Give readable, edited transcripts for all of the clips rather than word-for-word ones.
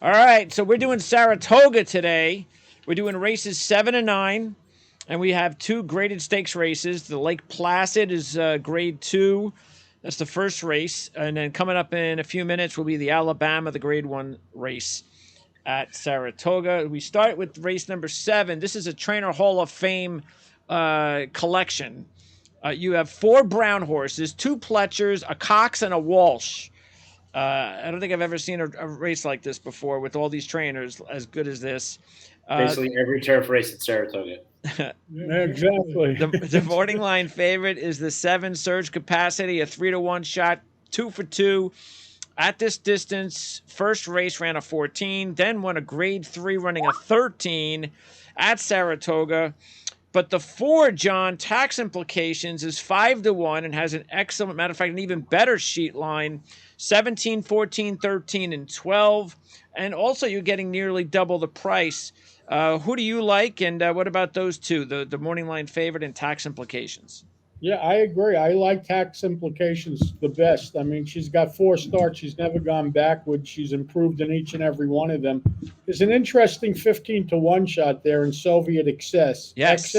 All right, so we're doing Saratoga today. We're doing races 7 and 9, and we have two graded stakes races. The Lake Placid is grade 2. That's the first race. And then coming up in a few minutes will be the Alabama, the grade 1 race at Saratoga. We start with race number 7. This is a Trainer Hall of Fame collection. You have 4 brown horses, 2 Pletchers, a Cox, and a Walsh. I don't think I've ever seen a race like this before with all these trainers as good as this. Basically, every turf race at Saratoga. Exactly. The morning line favorite is the 7 Surge Capacity, a 3-1 shot, 2 for 2. At this distance, first race ran a 14, then won a grade 3 running a 13 at Saratoga. But the 4, John, tax implications is 5-1 and has an excellent, matter of fact, an even better sheet line, 17, 14, 13, and 12. And also you're getting nearly double the price. Who do you like, and what about those two, the morning line favorite and tax implications? Yeah, I agree. I like tax implications the best. I mean, she's got 4 starts. She's never gone backward. She's improved in each and every one of them. There's an interesting 15-1 shot there in Soviet Excess. Yes.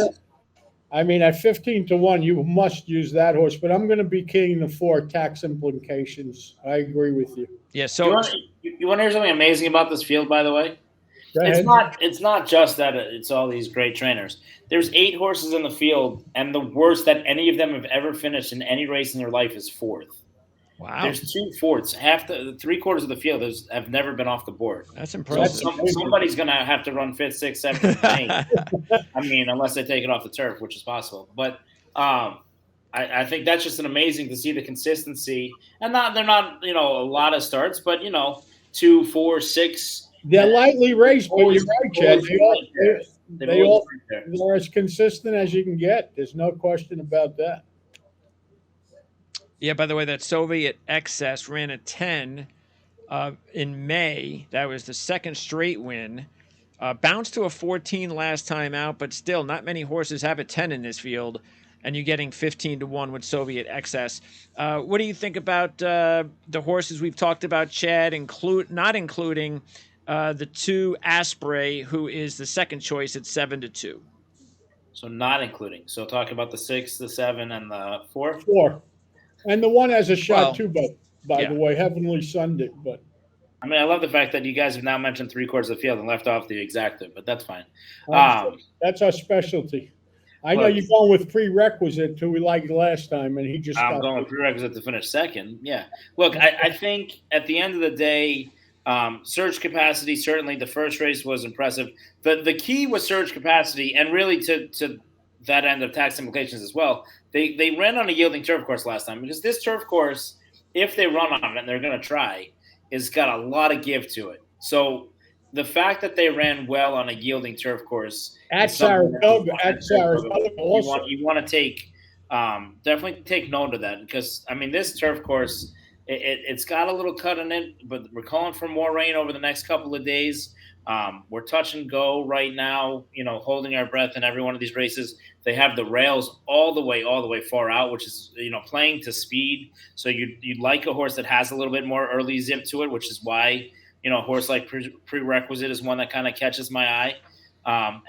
I mean, at 15-1, you must use that horse. But I'm going to be king the 4 tax implications. I agree with you. Yeah. So you want to hear something amazing about this field, by the way? It's not just that it's all these great trainers. There's 8 horses in the field, and the worst that any of them have ever finished in any race in their life is 4th. Wow. There's 2 fourths. Half the 3/4 of the field have never been off the board. That's impressive. So somebody's going to have to run 5th, 6th, 7th, 8th. I mean, unless they take it off the turf, which is possible. But I think that's just an amazing to see the consistency. And they're not a lot of starts, but 2, 4, 6. They're lightly raced, but you're right, Chad. They're as consistent as you can get. There's no question about that. Yeah, by the way, that Soviet Excess ran a 10 in May. That was the second straight win. Bounced to a 14 last time out, but still not many horses have a 10 in this field, and you're getting 15-1 with Soviet Excess. What do you think about the horses we've talked about, Chad, not including the 2 Asprey, who is the second choice at 7-2? So not including. So talking about the 6, the 7, and the 4? 4. And the 1 has a shot too, by the way, Heavenly Sunday. But I mean, I love the fact that you guys have now mentioned 3/4 of the field and left off the exactive, but that's fine. That's our specialty. I know you're going with prerequisite who we liked last time, and he just. I'm going with prerequisite to finish second. Yeah. Look, I think at the end of the day, surge capacity, certainly the first race was impressive. The key was surge capacity, and really to that end of tax implications as well. They ran on a yielding turf course last time because this turf course, if they run on it, and they're going to try, has got a lot of give to it. So the fact that they ran well on a yielding turf course at Saratoga, you want to take definitely take note of that because I mean this turf course. It's got a little cut in it, but we're calling for more rain over the next couple of days. We're touch and go right now, holding our breath in every one of these races. They have the rails all the way far out, which is, playing to speed. So you'd like a horse that has a little bit more early zip to it, which is why, a horse like Prerequisite is one that kind of catches my eye.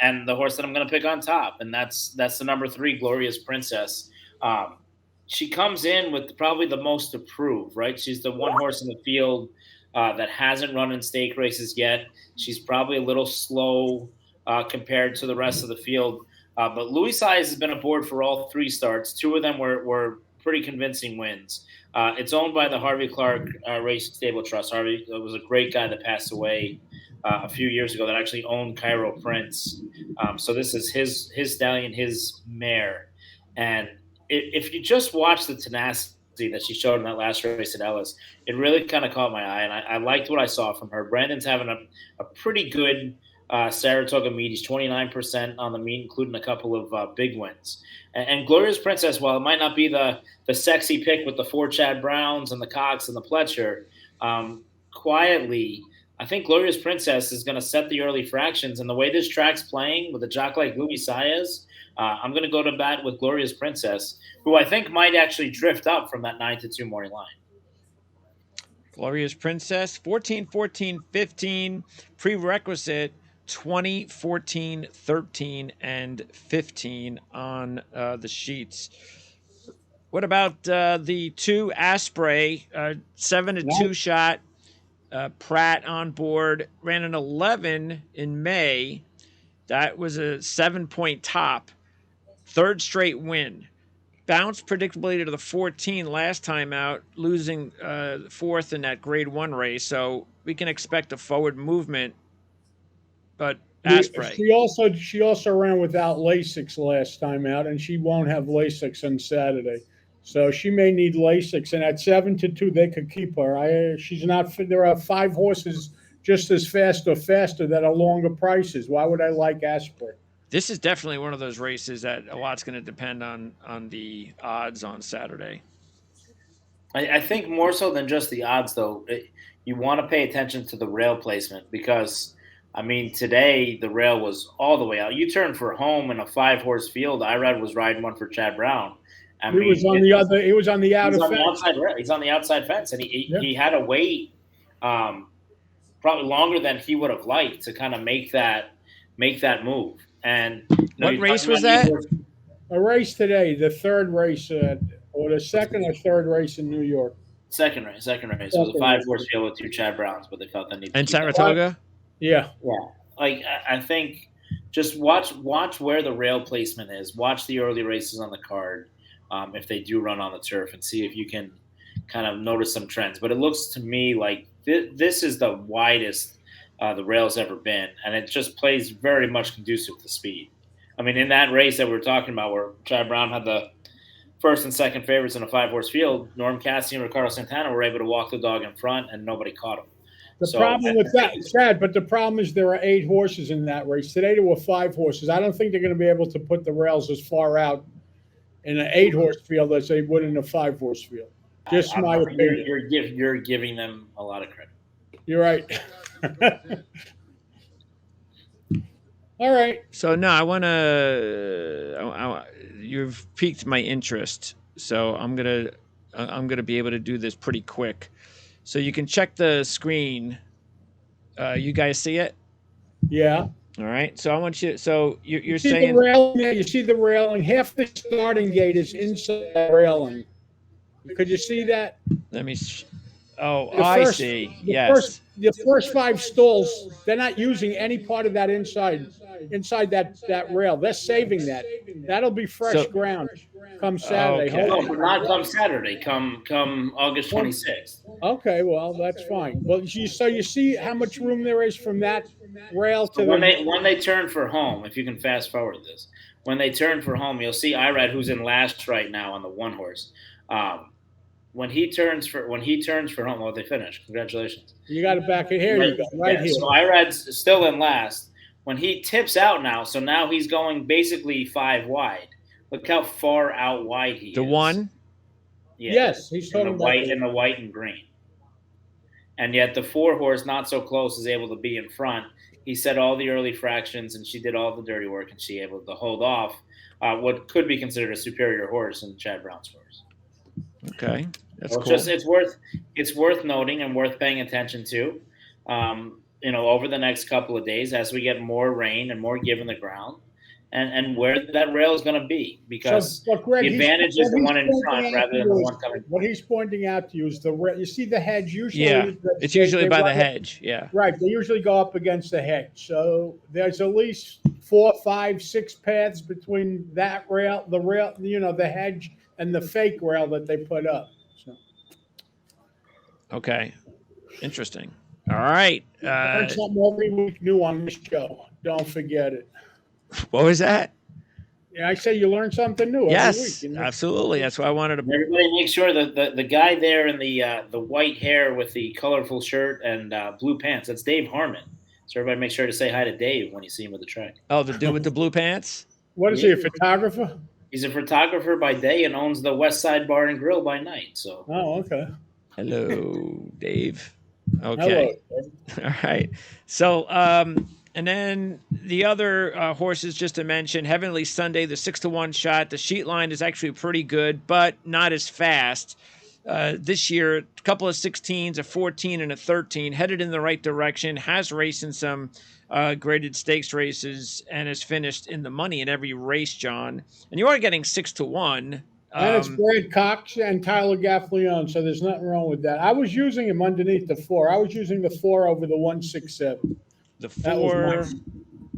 And the horse that I'm going to pick on top, and that's the number 3, Glorious Princess. She comes in with probably the most to prove, right? She's the one horse in the field that hasn't run in stake races yet. She's probably a little slow compared to the rest of the field. But Louis Size has been aboard for all 3 starts. 2 of them were pretty convincing wins. It's owned by the Harvey Clark Race Stable Trust. Harvey was a great guy that passed away a few years ago that actually owned Cairo Prince. So this is his stallion, his mare. And if you just watch the tenacity that she showed in that last race at Ellis, it really kind of caught my eye, and I liked what I saw from her. Brandon's having a pretty good Saratoga meet. He's 29% on the meet, including a couple of big wins. And Glorious Princess, while it might not be the sexy pick with the 4 Chad Browns and the Cox and the Pletcher, quietly, I think Glorious Princess is going to set the early fractions. And the way this track's playing with a jock like Louis Saez, I'm going to go to bat with Glorious Princess, who I think might actually drift up from that 9-2 morning line. Glorious Princess, 14, 14, 15. Prerequisite, 20, 14, 13, and 15 on the sheets. What about the 2 Asprey, 7 to 2 shot? Pratt on board, ran an 11 in May. That was a 7-point top. 3rd straight win. Bounced predictably to the 14 last time out, losing 4th in that grade 1 race. So we can expect a forward movement. But Asprey. She also ran without Lasix last time out, and she won't have Lasix on Saturday. So she may need Lasix, and at 7 to 2, they could keep her. She's not. There are 5 horses just as fast or faster that are longer prices. Why would I like Asprey? This is definitely one of those races that a lot's going to depend on the odds on Saturday. I think more so than just the odds, though, you want to pay attention to the rail placement because, I mean, today the rail was all the way out. You turned for home in a 5-horse field. Irad was riding one for Chad Brown. He was on the outer fence. He's on the outside fence, and he had to wait probably longer than he would have liked to kind of make that move. And what race was that? A race today, the 3rd race, or the 2nd or 3rd race in New York. Second race. It was a 5-horse field with 2 Chad Browns, but they felt they needed. And Saratoga. Yeah. Like I think, just watch where the rail placement is. Watch the early races on the card. If they do run on the turf, and see if you can kind of notice some trends. But it looks to me like this is the widest the rail's ever been, and it just plays very much conducive to speed. I mean, in that race that we were talking about where Chad Brown had the 1st and 2nd favorites in a 5-horse field, Norm Cassie and Ricardo Santana were able to walk the dog in front, and nobody caught him. The problem with that, Chad, but the problem is there are 8 horses in that race. Today there were 5 horses. I don't think they're going to be able to put the rails as far out in an 8-horse field as they would in a 5-horse field. Just my opinion. You're giving them a lot of credit. You're right. All right. So no, I want to. You've piqued my interest, so I'm gonna be able to do this pretty quick. So you can check the screen. You guys see it? Yeah. All right. So I want you. So you're see saying the railing. You see the railing. Half the starting gate is inside the railing. Could you see that? Let me. I see. Yes. The first 5 stalls, they're not using any part of that inside that rail. They're saving that. That'll be fresh ground come Saturday. Okay. No, but not come Saturday. Come August 26th. Okay, well that's fine. Well, so you see how much room there is from that rail to when they turn for home. If you can fast forward this, when they turn for home, you'll see Irad, who's in last right now on the 1-horse. When he turns for home, well, they finished. Congratulations. You got it back in here. You go right here. So Irad's still in last. When he tips out now, so now he's going basically 5 wide. Look how far out wide he is. The 1? Yeah. Yes, he's talking about the white and green. And yet the 4-horse, not so close, is able to be in front. He set all the early fractions, and she did all the dirty work, and she able to hold off what could be considered a superior horse in Chad Brown's horse. Okay, that's cool. It's worth noting and worth paying attention to. Over the next couple of days as we get more rain and more give in the ground, and where that rail is going to be, because Greg, the advantage is the one in front rather than the one coming. What he's pointing out to you is you see the hedge usually. Yeah, it's usually by the hedge. Yeah, right. They usually go up against the hedge, so there's at least 4, 5, 6 paths between that rail, the hedge, and the fake rail that they put up. So. Okay, interesting. All right. Learn something every week new on this show. Don't forget it. What was that? Yeah, I say you learn something new yes, every week. Absolutely. That's why I wanted to. Everybody make sure that the guy there in the white hair with the colorful shirt and blue pants, that's Dave Harmon. So everybody make sure to say hi to Dave when you see him at the track. Oh, the dude with the blue pants? What is he, a photographer? He's a photographer by day and owns the West Side Bar and Grill by night. So. Oh, okay. Hello, Dave. Okay. Hello. All right. So, and then the other horses just to mention, Heavenly Sunday, the 6-1 shot. The sheet line is actually pretty good, but not as fast. this year, a couple of 16s, a 14, and a 13, headed in the right direction, has raced in some graded stakes races, and has finished in the money in every race, John. And you are getting 6-1. And it's Brad Cox and Tyler Gaffleone, so there's nothing wrong with that. I was using him underneath the 4. I was using the 4 over the 167. The 4,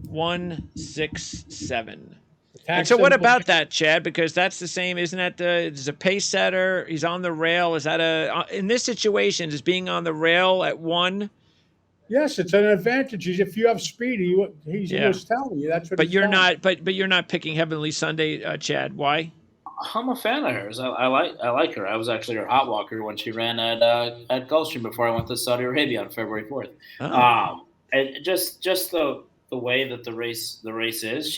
1, 6, 7. And Tax so what simple- about that, Chad? Because that's the same, isn't that? It's a pace setter. He's on the rail. Is that in this situation, is being on the rail at 1? Yes, it's an advantage. If you have speed, he was telling you that's what. But you're not. But you're not picking Heavenly Sunday, Chad. Why? I'm a fan of hers. I like her. I was actually her hot walker when she ran at Gulfstream before I went to Saudi Arabia on February 4th. Oh. And just the way that the race is,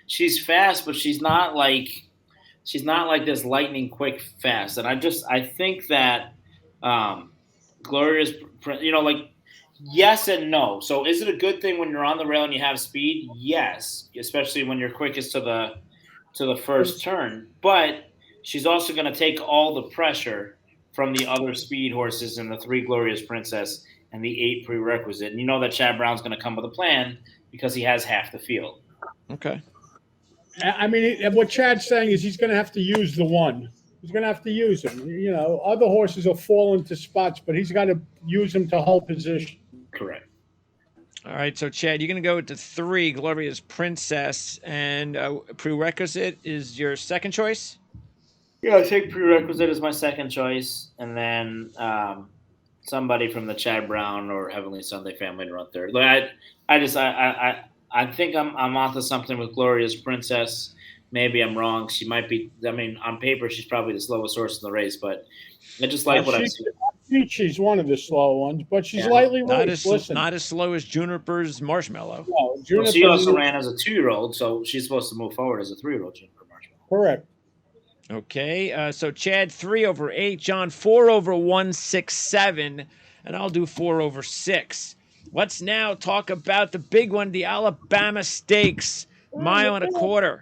she's fast, but she's not like this lightning quick fast. And I think that Gloria's, like, yes and no. So is it a good thing when you're on the rail and you have speed? Yes, especially when you're quickest to the first turn. But she's also going to take all the pressure from the other speed horses in the 3 Glorious Princess and the 8 Prerequisite. And you know that Chad Brown's going to come with a plan because he has half the field. Okay. I mean, what Chad's saying is he's going to have to use the 1. He's going to have to use him. Other horses will fall into spots, but he's got to use them to hold position. Correct. All right, so Chad, you're going to go with the 3 Glorious Princess, and Prerequisite is your second choice? Yeah, I take Prerequisite as my second choice, and then somebody from the Chad Brown or Heavenly Sunday family to run third. Like I think I'm onto something with Glorious Princess. Maybe I'm wrong. She might be. I mean, on paper, she's probably the slowest horse in the race, but I just like what I've seen. She's one of the slow ones, but she's lightly raced. Not as slow as Juniper's Marshmallow. No, well, she also ran as a 2-year-old, so she's supposed to move forward as a 3-year-old Juniper Marshmallow. Correct. Okay, so Chad 3 over 8, John 4 over 1, 6, 7, and I'll do 4 over 6. Let's now talk about the big one, the Alabama Stakes, 1.25 miles.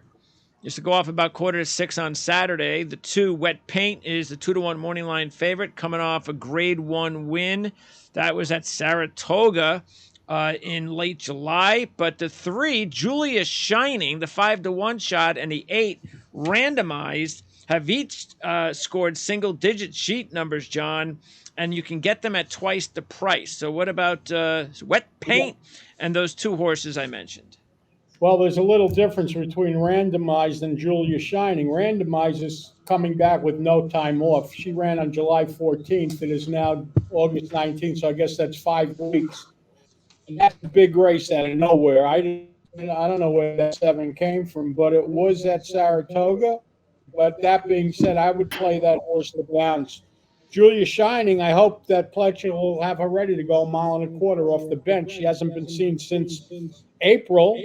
Used to go off about 5:45 on Saturday. The 2 Wet Paint is the 2-1 morning line favorite, coming off a Grade 1 win. That was at Saratoga in late July. But the 3 Julia Shining, the 5-1 shot, and the 8 Randomized have each scored single-digit sheet numbers, John, and you can get them at twice the price. So what about Wet Paint and those 2 horses I mentioned? Well, there's a little difference between Randomized and Julia Shining. Randomized is coming back with no time off. She ran on July 14th. It is now August 19th, so I guess that's 5 weeks. And that's a big race out of nowhere. I don't know where that 7 came from, but it was at Saratoga. But that being said, I would play that horse to bounce. Julia Shining, I hope that Pletcher will have her ready to go 1.25 miles off the bench. She hasn't been seen since April,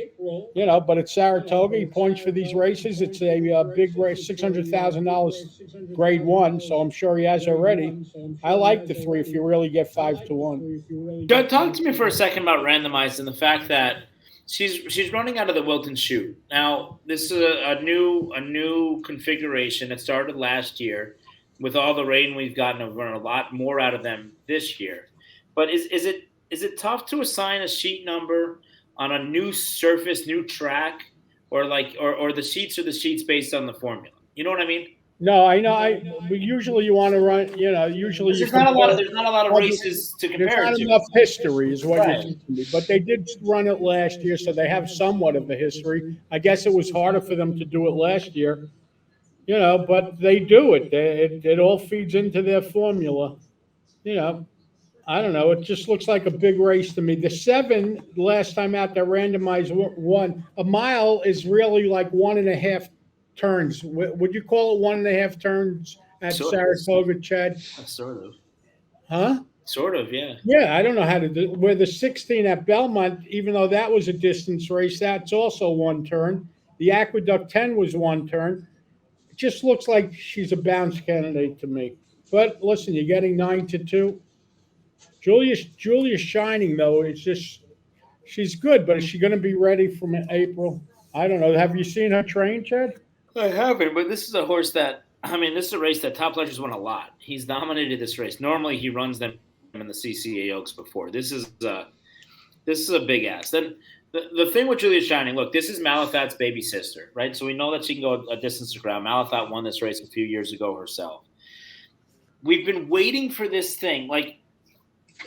but it's Saratoga. He points for these races. It's a big race, $600,000 Grade 1, so I'm sure he has her ready. I like the 3 if you really get 5-1. Talk to me for a second about Randomized and the fact that she's running out of the Wilton chute. Now, this is a new configuration. It started last year. With all the rain we've gotten, I've run a lot more out of them this year. But is it tough to assign a sheet number on a new surface, new track, or the sheets are the sheets based on the formula? You know what I mean? No, I know. Usually you want to run. Usually there's not a lot of races to compare. There's not enough history, is what you're teaching me. But they did run it last year, so they have somewhat of a history. I guess it was harder for them to do it last year. But they do it. It all feeds into their formula. I don't know. It just looks like a big race to me. The 7, last time out there, Randomized won. A mile is really like 1.5 turns. Would you call it 1.5 turns at Saratoga, Chad? Sort of. Huh? Sort of, yeah. Yeah, I don't know how to do. Where the 16 at Belmont, even though that was a distance race, that's also 1 turn. The Aqueduct 10 was 1 turn. It just looks like she's a bounce candidate to me. But listen, you're getting 9-2. Julia's Shining, though. It's just she's good, but is she going to be ready from April? I don't know. Have you seen her train, Chad? I haven't, but this is a horse that I mean, this is a race that Top Pleasure's won a lot. He's dominated this race. Normally, he runs them in the CCA Oaks before. This is a big ass. Then the thing with Julia Shining, look, this is Malathat's baby sister, right? So we know that she can go a distance to ground. Malathat won this race a few years ago herself. We've been waiting for this thing. Like,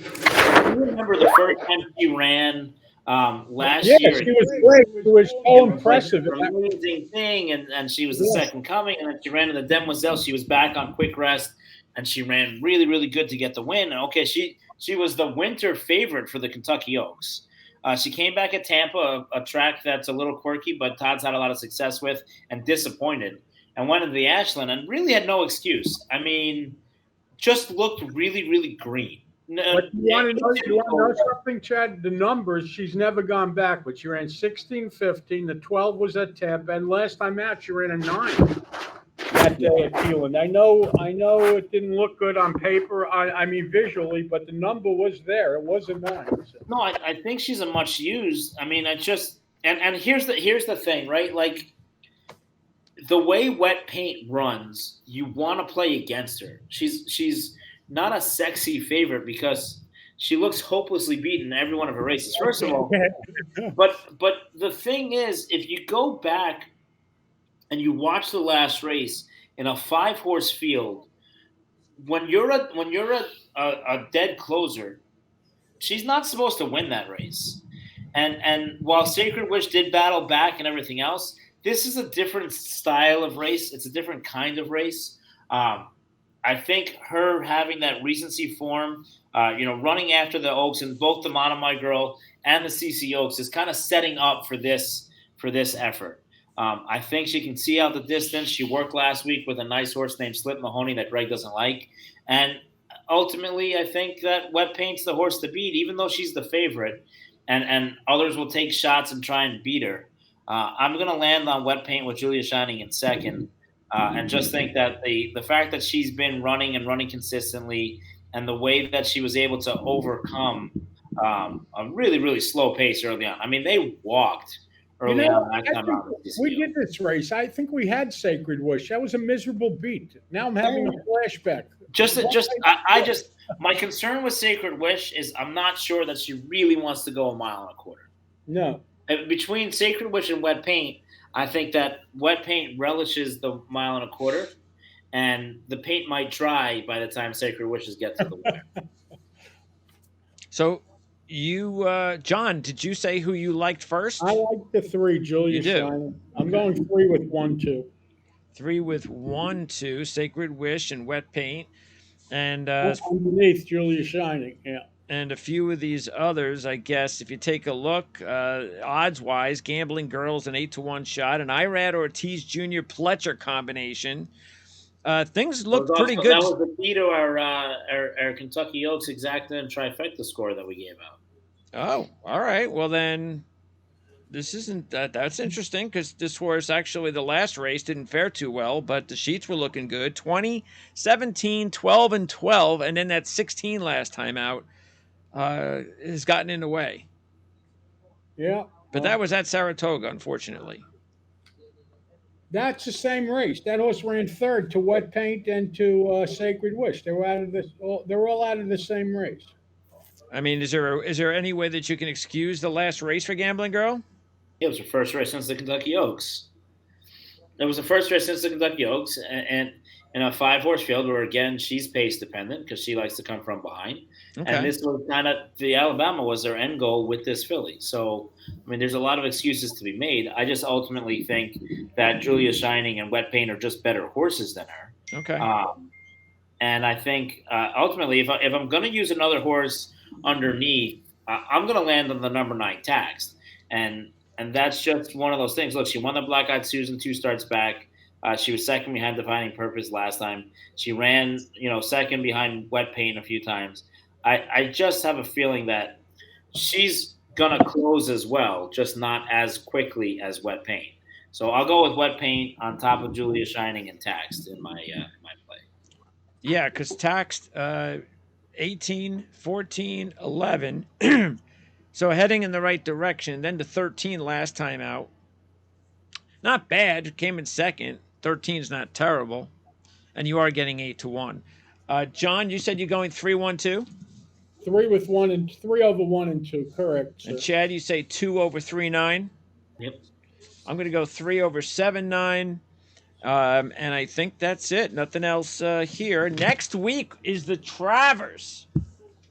I remember the first time she ran last year. Yeah, she was great. It was so impressive. Like, amazing thing, and she was the second coming, and then she ran in the Demoiselle. She was back on quick rest, and she ran really, really good to get the win. And okay, she was the winter favorite for the Kentucky Oaks. She came back at Tampa, a track that's a little quirky, but Todd's had a lot of success with, and disappointed, and went into the Ashland and really had no excuse. I mean, just looked really, really green. But you want to know something, Chad? The numbers, she's never gone backwards. She ran 16:15. The 12 was at Tampa, and last time out, she ran a 9 that day at Keelan. I know it didn't look good on paper. I mean, visually, but the number was there. It was a 9. So. No, I think she's a much used. I mean, I just and here's the thing, right? Like, the way Wet Paint runs, you want to play against her. She's not a sexy favorite because she looks hopelessly beaten in every one of her races. First of all, but the thing is, if you go back and you watch the last race in a 5-horse field, when you're a dead closer, she's not supposed to win that race. And while Sacred Wish did battle back and everything else, this is a different style of race. It's a different kind of race. I think her having that recency form, running after the Oaks and both the Monomai Girl and the CC Oaks is kind of setting up for this effort. I think she can see out the distance. She worked last week with a nice horse named Slip Mahoney that Greg doesn't like. And ultimately, I think that Wet Paint's the horse to beat, even though she's the favorite. And others will take shots and try and beat her. I'm going to land on Wet Paint with Julia Shining in second. And just think that the fact that she's been running consistently and the way that she was able to overcome a really, really slow pace early on. I mean, they walked early on. We did this race. I think we had Sacred Wish. That was a miserable beat. Now I'm having a flashback. My concern with Sacred Wish is I'm not sure that she really wants to go 1.25 miles. No. Between Sacred Wish and Wet Paint, I think that Wet Paint relishes the 1.25 miles, and the paint might dry by the time Sacred Wishes get to the wire. So you, John, did you say who you liked first? I like the 3, Julia Shining. I'm going 3 with 1, 2. 3 with 1, 2, Sacred Wish and Wet Paint. And underneath Julia Shining, yeah. And a few of these others, I guess, if you take a look, odds-wise, Gambling Girl's an 8-1 shot, an Irad Ortiz Jr. Pletcher combination. Things look pretty good. That was the key to our Kentucky Oaks exacta and trifecta score that we gave out. Oh, all right. Well, then this isn't that's interesting because this horse actually the last race didn't fare too well, but the sheets were looking good. 20, 17, 12, and 12, and then that 16 last time out. Has gotten in the way. Yeah. But that was at Saratoga, unfortunately. That's the same race. That horse ran 3rd to Wet Paint and to Sacred Wish. They were all out of the same race. I mean, is there any way that you can excuse the last race for Gambling Girl? It was her first race since the Kentucky Oaks. It was the first race since the Kentucky Oaks, and in a 5-horse field where, again, she's pace dependent because she likes to come from behind. Okay. And this was kind of the Alabama was their end goal with this filly. So, I mean, there's a lot of excuses to be made. I just ultimately think that Julia Shining and Wet Paint are just better horses than her. Okay. And I think ultimately, if I'm going to use another horse underneath, I'm going to land on the number 9 Taxed. And that's just one of those things. Look, she won the Black Eyed Susan 2 starts back. She was second behind Defining Purpose last time. She ran, second behind Wet Paint a few times. I just have a feeling that she's going to close as well, just not as quickly as Wet Paint. So I'll go with Wet Paint on top of Julia Shining and Taxed in my play. Yeah, because Taxed 18, 14, 11. So heading in the right direction. Then to 13 last time out. Not bad. Came in second. 13 is not terrible. and you are getting 8-1. John, you said you're going 3-1-2, 3 with 1 and 3 over 1 and 2. Correct. Sir. and Chad, you say 2 over 3-9. Yep. I'm going to go 3 over 7-9. And I think that's it. Nothing else here. Next week is the Travers.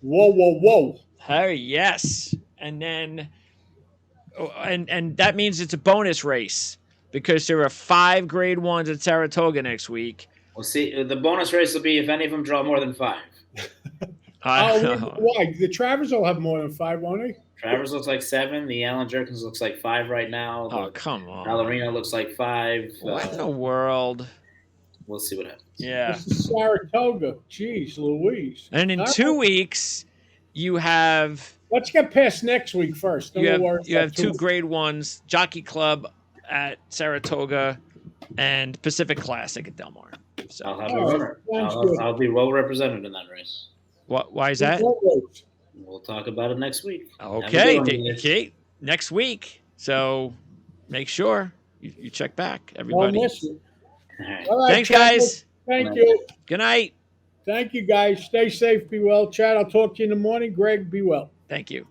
Whoa. Oh, yes. And then, and that means it's a bonus race because there are 5 grade 1s at Saratoga next week. We'll see. The bonus race will be if any of them draw more than 5. Why? The Travers will have more than 5, won't they? Travers looks like 7. The Allen Jerkins looks like 5 right now. Oh, come on. Ballerina looks like 5. What in the world? We'll see what happens. Yeah. This is Saratoga. Jeez Louise. And in 2 weeks, you have Let's get past next week first. you have 2 grade 1s, Jockey Club at Saratoga and Pacific Classic at Del Mar. So I'll have a winner. I'll be well represented in that race. why is that? We'll talk about it next week. Okay. Okay. Next week. So make sure you check back, everybody. All right, Thanks, guys. Thank you. Good night. Thank you, guys. Stay safe. Be well. Chad, I'll talk to you in the morning. Greg, be well. Thank you.